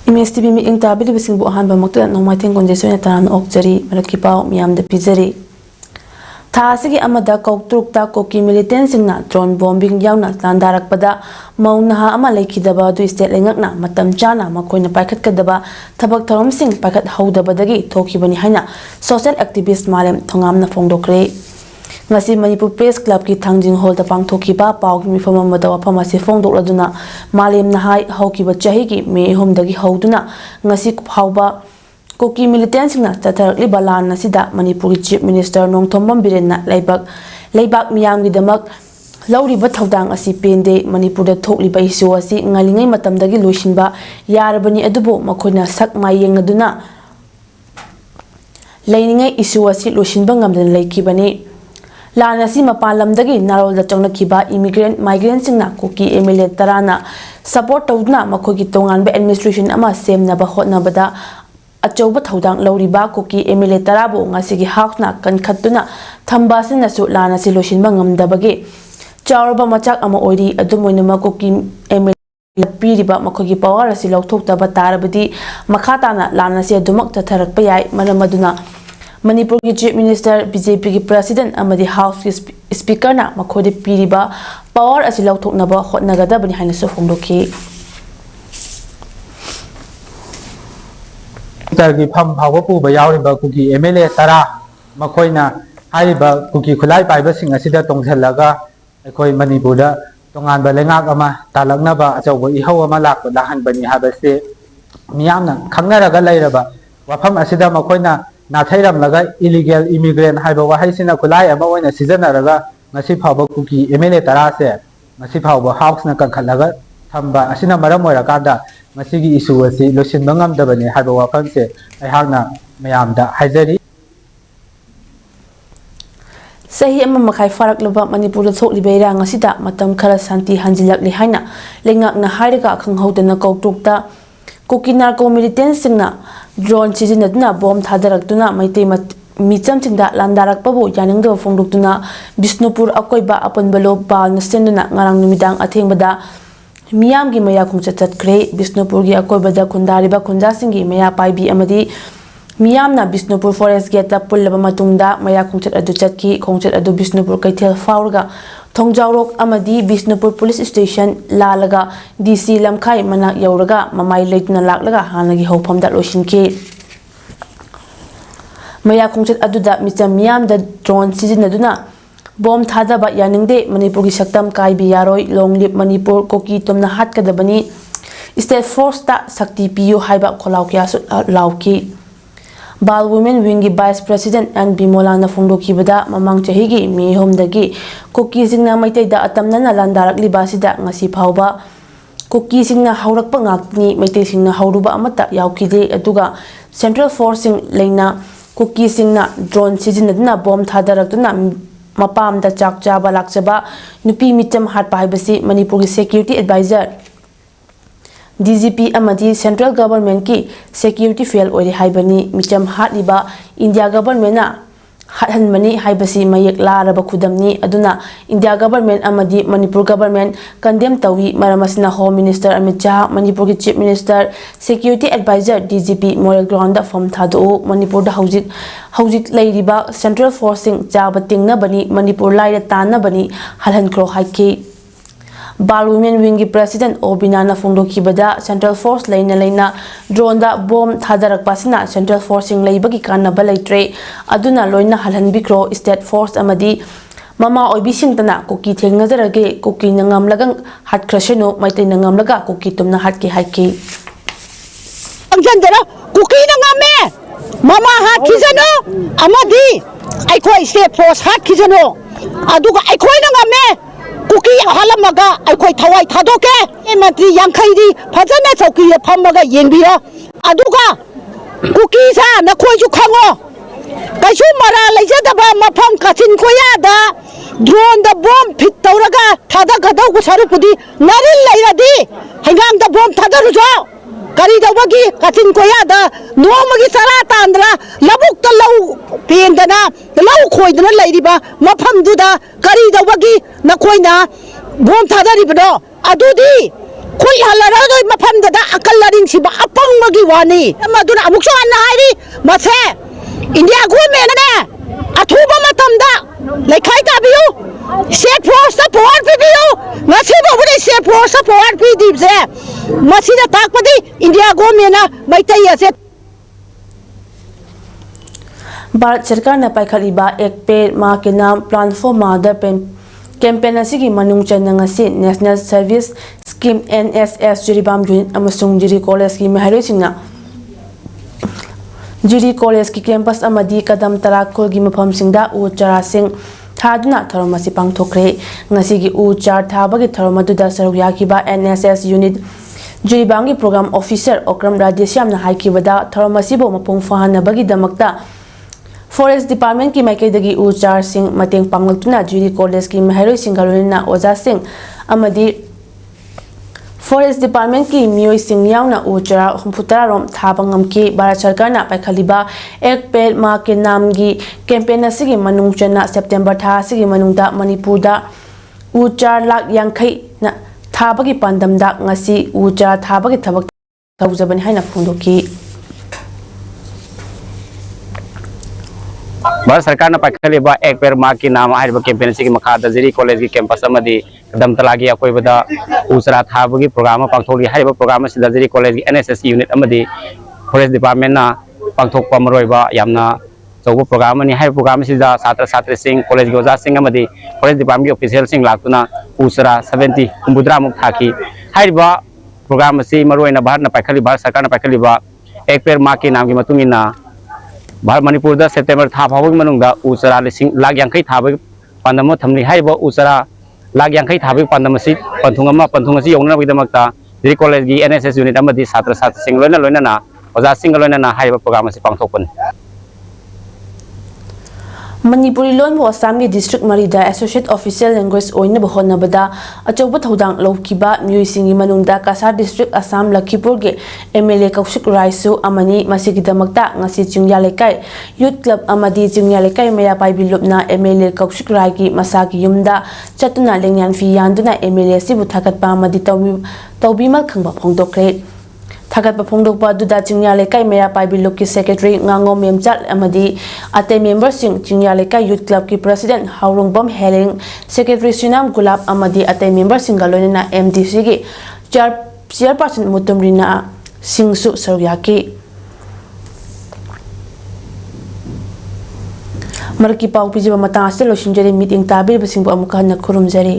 Image TV mi ing tabi libising bu ahan ba makta nomai thing konjeso na taran okjari malaki pao miyam da pizari thasi gi amada koktruk ta koki militant singna drone bombing yauna landarak pada mauna ha ama laikidaba du state lengakna matam chana makoina paikhat kadaba thabak thorom sing paikhat haudabadagi thokibani haina social activist malem thongam na phongdokre ngasi Manipur Press Club ki thangjing hall da pangthokiba pawgi mifam amada wafam ase phongdokladuna malem na hai haukiba chahi gi me homdagi hauduna ngasi phawba koki militant singna tatharakli balan nasida Manipur Chief Minister Nongthombam Birenna leibak miyam gi damak lauriba thodang asi pende Manipur da thokliba issue asi ngalingai matamdagi loisinba yarabani adubo makoina sak mayengduna leiningai issue asi loisinba ngamdan leikibani Lanasi mapalamdagi narol da chongna kiba migrant singna koki MLA tarana support tawdna makogi tonganba administration ama semna ba hotna bada achauba thodang lauriba koki MLA tarabo ngasigi hausna kankhatuna thamba sinna su lanasi losinba ngamdabagi chawrba machak ama oiri adumoina makoki MLA piriba makogi power asi lauthokta tarabadi makhatana lanasi adumak tatharakpa yai manamaduna Manipur ki Chief Minister BJP ki President amadi House Speaker na makhode piriba power asi lauthoknaba hotnagada bani haina so phongdoki targi pham phawa pu ba yauriba kuki MLA tara makhoina hariba kuki khulai paiba sing asida tongthalaga akhoi Manipur da tongan ba lengak ama talaknaba achauba ihau ama lakpa dahan bani habase miyamna khangnaraga lairaba wafam asida makhoina Nathairam laga illegal immigrant haiba wahaisina kulai ama oina sijanaraga ngasi phawba kuki MLA tarase ngasi phawba house na kankhallaga thamba asina maram oirakada ngasigi issue asi losinba ngamdabani haiba wafamse aihakna mayamda haijari Sahi ama makai farak loba Manipur da thokliba ira ngasida matam khara santi hanjilakli haina lengakna hairaga khanghaudana koktrukta koki narco militant singna drone sizinaduna bomb thadarakduna maitei micham singda landarakpabu yaningdo phongdoktuna Bisnupur akoiba aponbalo bal nasenduna ngarang numidang athengbada miyamgi maya khungchat chatkre Bisnupur gi akoibada khundariba khunjasingi maya paibi amadi miyamna Bisnupur forest gate ta pullaba matungda maya khungchat adu chatki khungchat adu Bisnupur kaithel faurga Thongjaurok amadi Bisnupur police station lalaga DC lamkhai manak yauraga mamai leituna laklaga hanagi hophamda losinki maya khungchat aduda micham miyam da drone sizinaduna bomb thadaba yaningde Manipur gi saktam kaibi yaroi long lip Manipur koki tomna hatkadabani state force ta sakti piu haiba kholaukya su lauki Bal Women Wing Vice President and Bimola na phongdoki bada mamang chahigi mi homdagi koki singna maitai da atamna na landarak libasida ngasi phawba koki singna haurakpa ngakni maitai singna hauruba amata yaukide aduga Central Forcing leina koki singna drone sizinaduna bomb thadarakduna mapam da chakchaba lakchaba nupi mitam hatpa haibasi Manipur ki Security Advisor DGP amadi Central Government ki security fail ori haibani micham hatliba India government na hathanmani haibasi mayek laraba khudamni aduna India government amadi Manipur government condemn tawi maramasna Home Minister Amit Shah Manipur ki Chief Minister Security Advisor DGP moral ground da form thadu Manipur da hojik lairiba Central Forcing chaba tingna bani Manipur laira tanna bani halhan kro haiki Bal Women Wing President Obinana phongdoki bada Central Force leina drone da bomb thadarak pasina Central Forcing leibagi kanaba leitre aduna loina halhanbikro State Force amadi mama oibising tana koki thengnajarage koki nangamlagang hatkrasheno maitai nangamlaga koki tumna hatki haiki amjandara koki nangame mama hatkijano amadi aikoi State Force hatkijano aduga aikoi nangame Kuki halamaga aikoi thawai thadoke mantri yankhaidi phajana chauki phamaga yengbiro aduga kuki sa nakhoi ju khango kaisu mara leijadaba mafam kachin koyada drone da bomb fit tawraga thada gadau ku sarupudi naril leiradi hengang da bomb thadaru jo kari dawagi kachin koyada nomagi sara tandra labuk ta lau pendana lau khoidana leiriba mafam duda kari dawagi nakoina bom thadari bado adudi khoi halara mafam da akal laring siba apang ꯊꯥꯕꯒꯤ ꯋꯥꯅꯤ ꯃꯗꯨꯅ ꯑꯃꯨꯛꯁꯨ ꯍꯟꯅ ꯍꯥꯏꯔꯤ ꯃꯁꯦ India ꯒꯣꯔꯃꯦꯟꯅꯅꯦ ꯑꯊꯨꯕ ꯃꯇꯝꯗ ꯂꯩꯈꯥꯏ ꯇꯥꯕꯤꯌꯨ set ꯐꯣꯔꯁꯇ power ꯄꯤꯕꯤꯌꯨ ꯉꯁꯤ ꯐꯥꯎꯕꯗ ꯁꯦꯠ ꯐꯣꯔꯁꯇ ꯄꯋꯥꯔ ꯄꯤꯗ꯭ꯔꯤꯕꯁꯦ ꯃꯁꯤꯗ ꯇꯥꯛꯄꯗꯤ ꯏꯟꯗꯤꯌꯥ ꯒꯣꯔꯃꯦꯟꯅ ꯃꯩꯇꯩ ꯑꯁꯦ भारत सरकार ने पाइखलिबा एक पेड़ मा के नाम प्लान फॉर मदर कैंपेन असिगी मनुंग चन्नंगसी national service scheme NSS Jiribam unit अमसुंग जिरी कॉलेज की महरोसिंगना जिरी कॉलेज की कैंपस अमदी कदम तराखोल की मफमसिंगदा उ चारा सिंह थादुना थरम असी पांगथोखरे ngasiगी उ चार थाबगी थरम अदुदा सरुक याखिबा NSS यूनिट जिरीबाम की प्रोग्राम ऑफिसर ओक्रम राजेश्यामना हाइकिबदा थरम असिबो मपुंग फहानबगी दमकता फॉरेस्ट डिपार्टमेंट की माइकैदगी उ चार सिंह मतेंग पांगलतुना जिरी कॉलेज की महरोई सिंगलोना ओजा सिंह अमदी फॉरेस्ट डिपार्टमेंट की मियोई सिंह यावना उ चार हुंफुतरारोम थाबंगम की भारत सरकार ना पाइखलिबा एक पेड़ मा के नाम की कैंपेन असिगी मनुंग चना सेप्टेम्बर था असिगी मनुंगदा मणिपुरदा उ चार लाख यांखै ना थाबगी पांदमदा ngasi उ चार थाबगी थबक तौजबनि हाइना फोंदोकी भारत सरकार ने पाइखलिबा एक पेड़ माँ की नाम हाइबा कैंपेन से मखादा जिरी कॉलेज की कैंपस अमदी कदम तलागी अकोइबदा उसरा थाबगी प्रोग्राम पांगथोली हाइबा प्रोग्राम से जिरी कॉलेज की NSS यूनिट अमदी फॉरेस्ट डिपार्टमेंट ना पांगथोकपा मरोइबा यामना चौबो प्रोग्राम नि हाइबा प्रोग्राम से छात्र छात्री सिंह कॉलेज की ओजा सिंह अमदी फॉरेस्ट डिपार्टमेंट की ऑफिशियल सिंह लाक्तुना उसरा 70 कुंबुद्रा मुक थाकी हाइबा प्रोग्राम से मरोइना भारत सरकार ने पाइखलिबा एक पेड़ माँ की नाम की मतुंगिना भारत मणिपुर सेप्टेम्बर था फाउबगी मनुंगदा उसरा लाख यांखै थाबगी पांदम थमनि हाइबा उसरा लाख यांखै थाबगी पांदम सि पंथुंग असि यौनबगीदमक्ता जिरी कॉलेज की NSS यूनिट अमदी छात्र छात्री सिंह लोइना ओजा सिंह लोइना हाइबा प्रोग्राम असि पांगथोकपनि मणिपुरी लोन असम की डिस्ट्रिक्ट मरीदा एसोसिएट ऑफिशियल लैंग्वेज ओइन होनबदा अचौब थौदांग लौकिबा म्यूसिंगी मनुंगदा कासार डिस्ट्रिक्ट असम लखीपुर के MLA Kaushik रायसु अमनी मसिगिदमक्ता ngasi चिंगया लेकाई youth club अमदी चिंगया लेकाई मेरा पाइबी लुपना MLA कौशिक राय की मसागी युमदा चतुना लेंगयान फी यानदुना MLA सिबु थाकतपा अमदी तौबीमल खंगबा फोंदोक्रे थागत फोंदोकपा दुदा चिंगया लेकाई मेरा पाइबी लुप की सेक्रेटरी ngango मेमचाल अमदी अते मेंबर सिंह चिंगया लेकाई यूथ क्लब की प्रेसिडेंट हाउरुंगबम हेलिंग सेक्रेटरी सुनाम गुलाब अमदी अते मेंबर सिंह गलोना MDC की चेयरपर्सन मुतुमरीना सिंहसु सरुयाकी मरकी पाउ पिजिबा मता से लोसिंजरी मीटिंग ताबीर बसिंग अमुक हन खुरुमजरी।